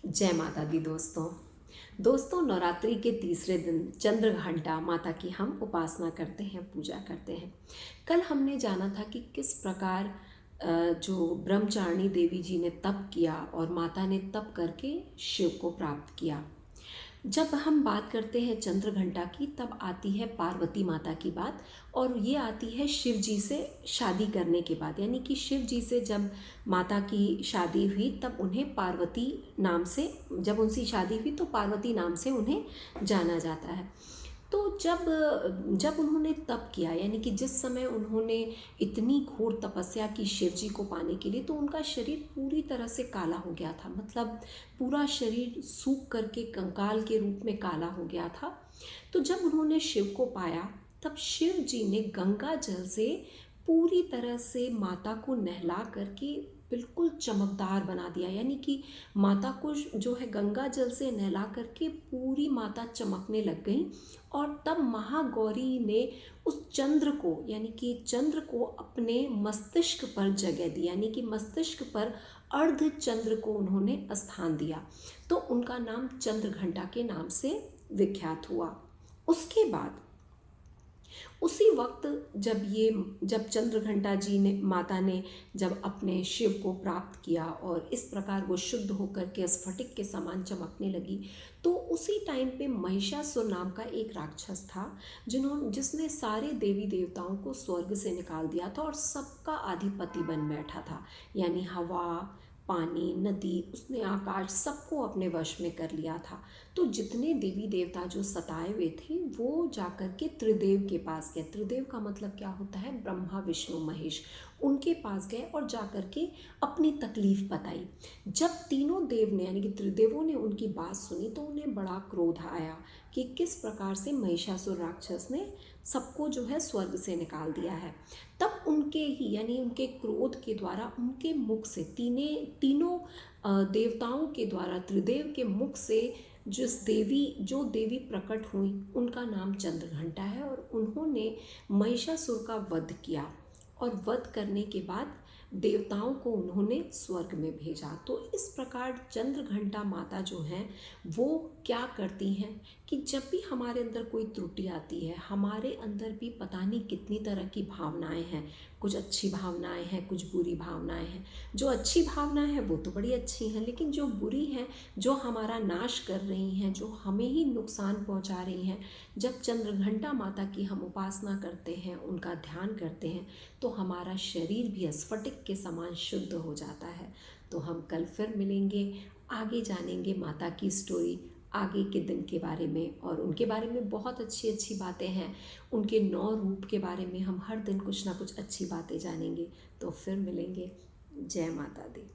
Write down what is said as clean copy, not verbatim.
जय माता दी दोस्तों नवरात्रि के तीसरे दिन चंद्रघंटा माता की हम उपासना करते हैं, पूजा करते हैं। कल हमने जाना था कि किस प्रकार जो ब्रह्मचारिणी देवी जी ने तप किया और माता ने तप करके शिव को प्राप्त किया। जब हम बात करते हैं चंद्रघंटा की तब आती है पार्वती माता की बात, और ये आती है शिव जी से शादी करने के बाद। यानी कि शिव जी से जब माता की शादी हुई तब उन्हें पार्वती नाम से, जब उनकी शादी हुई तो पार्वती नाम से उन्हें जाना जाता है। तो जब जब उन्होंने तप किया, यानी कि जिस समय उन्होंने इतनी घोर तपस्या की शिव जी को पाने के लिए, तो उनका शरीर पूरी तरह से काला हो गया था। मतलब पूरा शरीर सूख करके कंकाल के रूप में काला हो गया था। तो जब उन्होंने शिव को पाया तब शिव जी ने गंगा जल से पूरी तरह से माता को नहला करके बिल्कुल चमकदार बना दिया। यानी कि माता को जो है गंगा जल से नहला करके पूरी माता चमकने लग गई। और तब महागौरी ने उस चंद्र को, यानी कि चंद्र को अपने मस्तिष्क पर जगह दी, यानी कि मस्तिष्क पर अर्ध चंद्र को उन्होंने स्थान दिया। तो उनका नाम चंद्रघंटा के नाम से विख्यात हुआ। उसके बाद उसी वक्त जब चंद्रघंटा जी ने, माता ने जब अपने शिव को प्राप्त किया और इस प्रकार वो शुद्ध होकर के स्फटिक के समान चमकने लगी, तो उसी टाइम पे महिषासुर नाम का एक राक्षस था जिसने सारे देवी देवताओं को स्वर्ग से निकाल दिया था और सबका अधिपति बन बैठा था। यानी हवा, पानी, नदी, उसने आकाश, सबको अपने वश में कर लिया था। तो जितने देवी देवता जो सताए हुए थे वो जाकर के त्रिदेव के पास गए। त्रिदेव का मतलब क्या होता है? ब्रह्मा, विष्णु, महेश। उनके पास गए और जाकर के अपनी तकलीफ बताई। जब तीनों देव ने, यानी कि त्रिदेवों ने उनकी बात सुनी तो उन्हें बड़ा क्रोध आया कि किस प्रकार से महिषासुर राक्षस ने सबको जो है स्वर्ग से निकाल दिया है। तब उनके ही, यानी उनके क्रोध के द्वारा उनके मुख से तीनों देवताओं के द्वारा त्रिदेव के मुख से जो देवी प्रकट हुई उनका नाम चंद्रघंटा है। और उन्होंने महिषासुर का वध किया और वध करने के बाद देवताओं को उन्होंने स्वर्ग में भेजा। तो इस प्रकार चंद्रघंटा माता जो हैं वो क्या करती हैं कि जब भी हमारे अंदर कोई त्रुटि आती है, हमारे अंदर भी पता नहीं कितनी तरह की भावनाएं हैं। कुछ अच्छी भावनाएं हैं, कुछ बुरी भावनाएं हैं। जो अच्छी भावनाएं हैं वो तो बड़ी अच्छी हैं, लेकिन जो बुरी हैं, जो हमारा नाश कर रही हैं, जो हमें ही नुकसान पहुंचा रही हैं, जब चंद्रघंटा माता की हम उपासना करते हैं, उनका ध्यान करते हैं, तो हमारा शरीर भी स्फटिक के समान शुद्ध हो जाता है। तो हम कल फिर मिलेंगे, आगे जानेंगे माता की स्टोरी, आगे के दिन के बारे में, और उनके बारे में बहुत अच्छी अच्छी बातें हैं। उनके 9 रूप के बारे में हम हर दिन कुछ ना कुछ अच्छी बातें जानेंगे। तो फिर मिलेंगे। जय माता दी।